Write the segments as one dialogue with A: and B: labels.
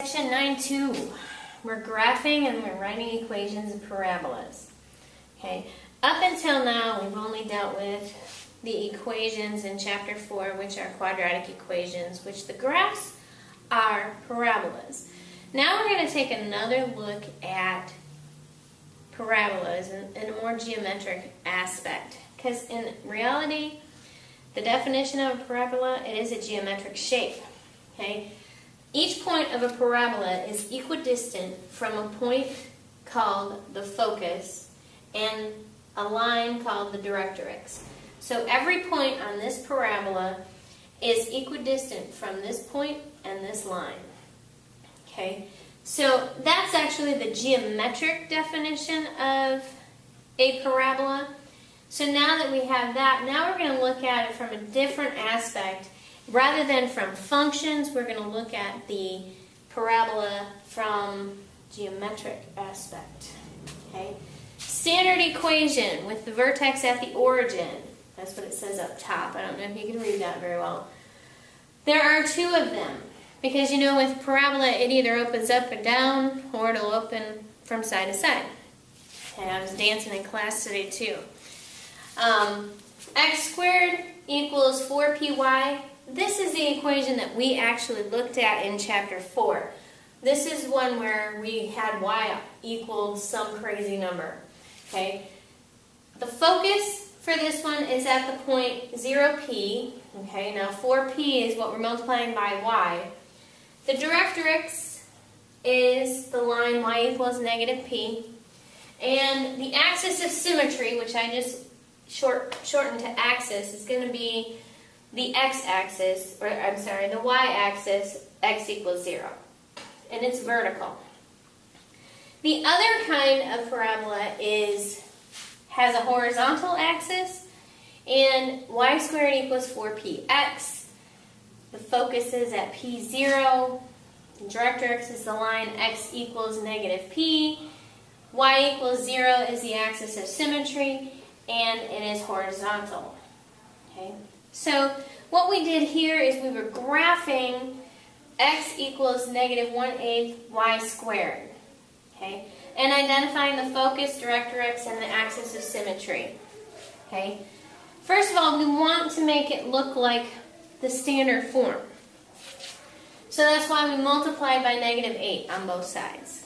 A: Section 9.2. We're graphing and we're writing equations of parabolas. Okay. Up until now, we've only dealt with the equations in Chapter 4, which are quadratic equations, which the graphs are parabolas. Now we're going to take another look at parabolas in a more geometric aspect. Because in reality, the definition of a parabola, it is a geometric shape. Okay? Each point of a parabola is equidistant from a point called the focus and a line called the directrix. So every point on this parabola is equidistant from this point and this line. Okay? So that's actually the geometric definition of a parabola. So now that we have that, now we're going to look at it from a different aspect. Rather than from functions, we're going to look at the parabola from geometric aspect. Okay? Standard equation with the vertex at the origin. That's what it says up top. I don't know if you can read that very well. There are two of them. Because, you know, with parabola, it either opens up and down, or it'll open from side to side. Okay, I was dancing in class today, too. X squared equals 4py. This is the equation that we actually looked at in Chapter 4. This is one where we had y equals some crazy number. Okay. The focus for this one is at the point 0p. Okay, now 4p is what we're multiplying by y. The directrix is the line y equals negative p. And the axis of symmetry, which I just shortened to axis, is going to be the x-axis, or I'm sorry, the y-axis, x equals 0. And it's vertical. The other kind of parabola has a horizontal axis, and y squared equals 4px. The focus is at p0. The directrix is the line x equals negative p. Y equals 0 is the axis of symmetry, and it is horizontal. Okay. So what we did here is we were graphing x equals negative 1/8 y squared, okay, and identifying the focus, directrix, and the axis of symmetry. Okay. First of all, we want to make it look like the standard form. So that's why we multiplied by negative 8 on both sides.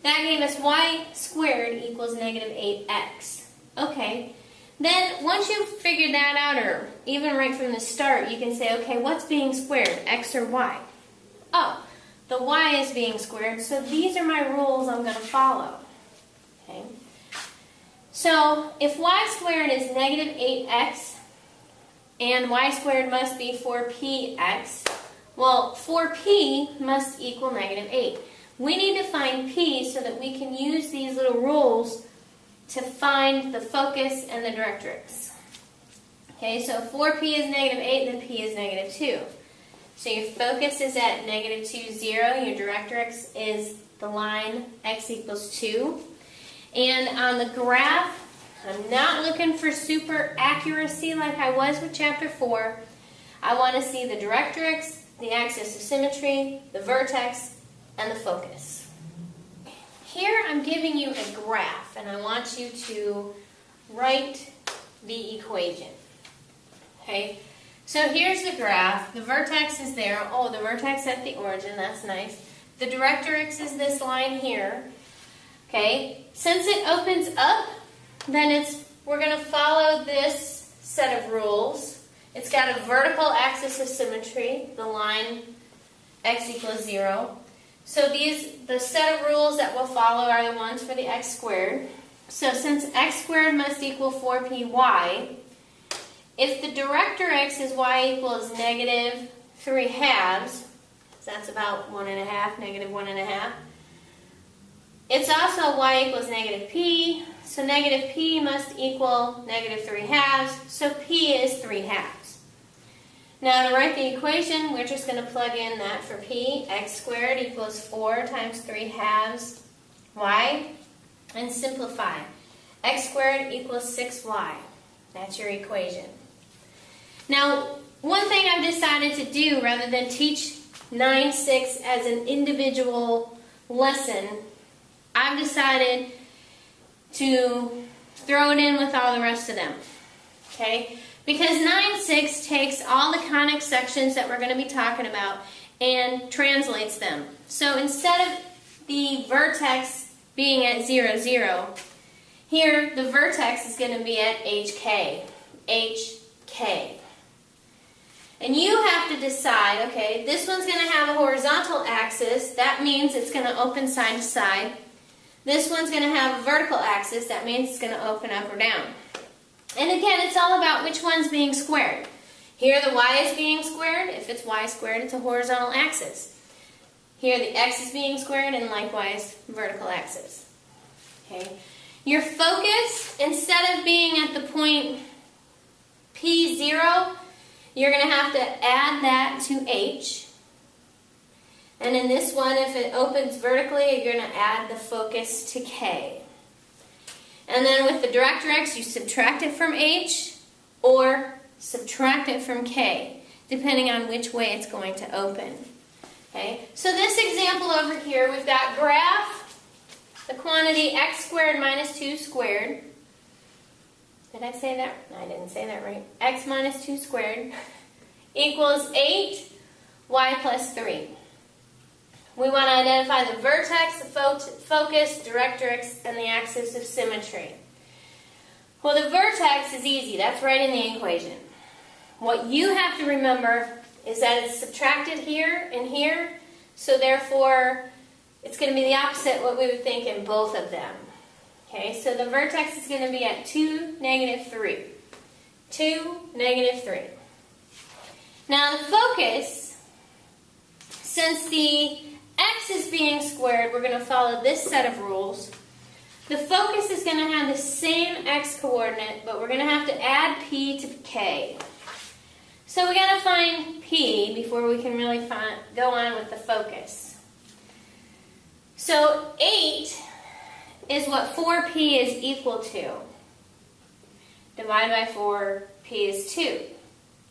A: That gave us y squared equals negative 8x. Okay. Then, once you've figured that out, or even right from the start, you can say, okay, what's being squared, x or y? Oh, the y is being squared, so these are my rules I'm going to follow. Okay. So, if y squared is negative 8x, and y squared must be 4px, well, 4p must equal negative 8. We need to find p so that we can use these little rules to find the focus and the directrix. Okay, so 4p is negative 8, then p is negative 2. So your focus is at negative 2, 0. Your directrix is the line x equals 2. And on the graph, I'm not looking for super accuracy like I was with Chapter 4. I want to see the directrix, the axis of symmetry, the vertex, and the focus. Here I'm giving you a graph, and I want you to write the equation. Okay, so here's the graph. The vertex is there. Oh, the vertex at the origin, that's nice. The directrix is this line here. Okay, since it opens up, then we're going to follow this set of rules. It's got a vertical axis of symmetry, the line x equals 0. So the set of rules that we'll follow are the ones for the x squared. So since x squared must equal 4py, if the directrix is y equals negative 3/2, so that's about 1.5, negative 1.5, it's also y equals negative p, so negative p must equal negative 3/2, so p is 3/2. Now to write the equation, we're just going to plug in that for p. X squared equals 4 times 3/2 y, and simplify. X squared equals 6y. That's your equation. Now, one thing I've decided to do, rather than teach 9, 6 as an individual lesson, I've decided to throw it in with all the rest of them. Okay? Because 9, 6 takes all the conic sections that we're going to be talking about and translates them. So instead of the vertex being at 0, 0, here the vertex is going to be at HK. HK. And you have to decide, okay, this one's going to have a horizontal axis. That means it's going to open side to side. This one's going to have a vertical axis. That means it's going to open up or down. And again, it's all about which one's being squared. Here the y is being squared. If it's y squared, it's a horizontal axis. Here the x is being squared, and likewise vertical axis. Okay. Your focus, instead of being at the point P0, you're going to have to add that to H. And in this one, if it opens vertically, you're going to add the focus to K. And then with the directrix, you subtract it from H or subtract it from K, depending on which way it's going to open. Okay? So this example over here, we've got graph the quantity x squared minus 2 squared. Did I say that? No, I didn't say that right. X minus 2 squared equals 8, y plus 3. We want to identify the vertex, the focus, directrix, and the axis of symmetry. Well, the vertex is easy. That's right in the equation. What you have to remember is that it's subtracted here and here, so therefore it's going to be the opposite what we would think in both of them. Okay, so the vertex is going to be at 2, negative 3. 2, negative 3. Now the focus, since the x is being squared, we're going to follow this set of rules. The focus is going to have the same x coordinate, but we're going to have to add p to k. So we got to find p before we can really go on with the focus. So 8 is what 4p is equal to. Divide by 4, p is 2.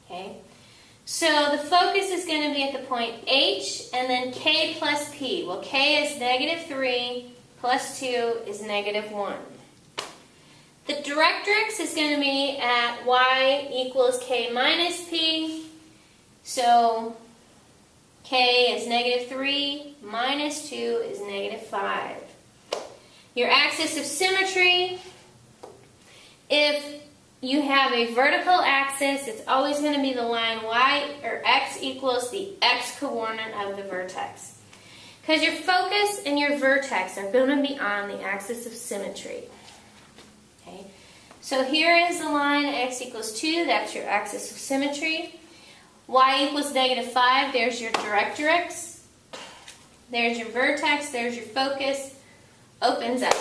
A: Okay? So the focus is going to be at the point H and then k plus p. Well, k is negative 3 plus 2 is negative 1. The directrix is going to be at y equals k minus p. So k is negative 3 minus 2 is negative 5. Your axis of symmetry, if you have a vertical axis, it's always going to be the line y or x equals the x coordinate of the vertex. Because your focus and your vertex are going to be on the axis of symmetry. Okay? So here is the line x equals 2, that's your axis of symmetry. Y equals negative 5, there's your directrix. There's your vertex, there's your focus. Opens up.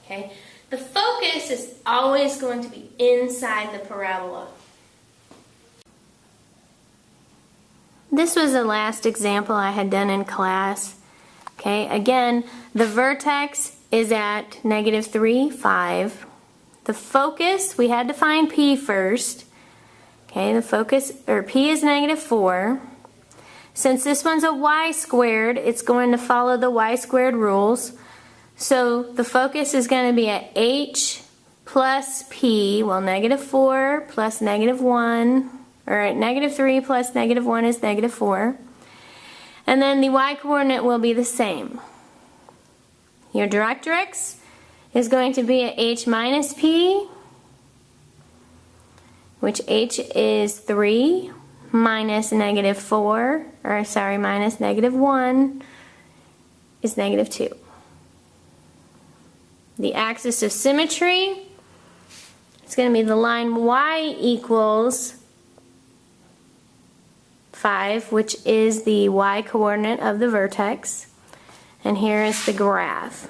A: Okay? The focus is always going to be inside the parabola. This was the last example I had done in class. Okay, again, the vertex is at negative 3, 5. The focus, we had to find p first. Okay, the focus, or p is negative 4. Since this one's a y squared, it's going to follow the y squared rules. So the focus is going to be at h plus p, well, negative 4 plus negative 1, or at negative 3 plus negative 1 is negative 4. And then the y coordinate will be the same. Your directrix is going to be at h minus p, which h is 3 minus negative 4, or sorry, minus negative 1 is negative 2. The axis of symmetry, it's going to be the line y equals 5, which is the y coordinate of the vertex. And here is the graph.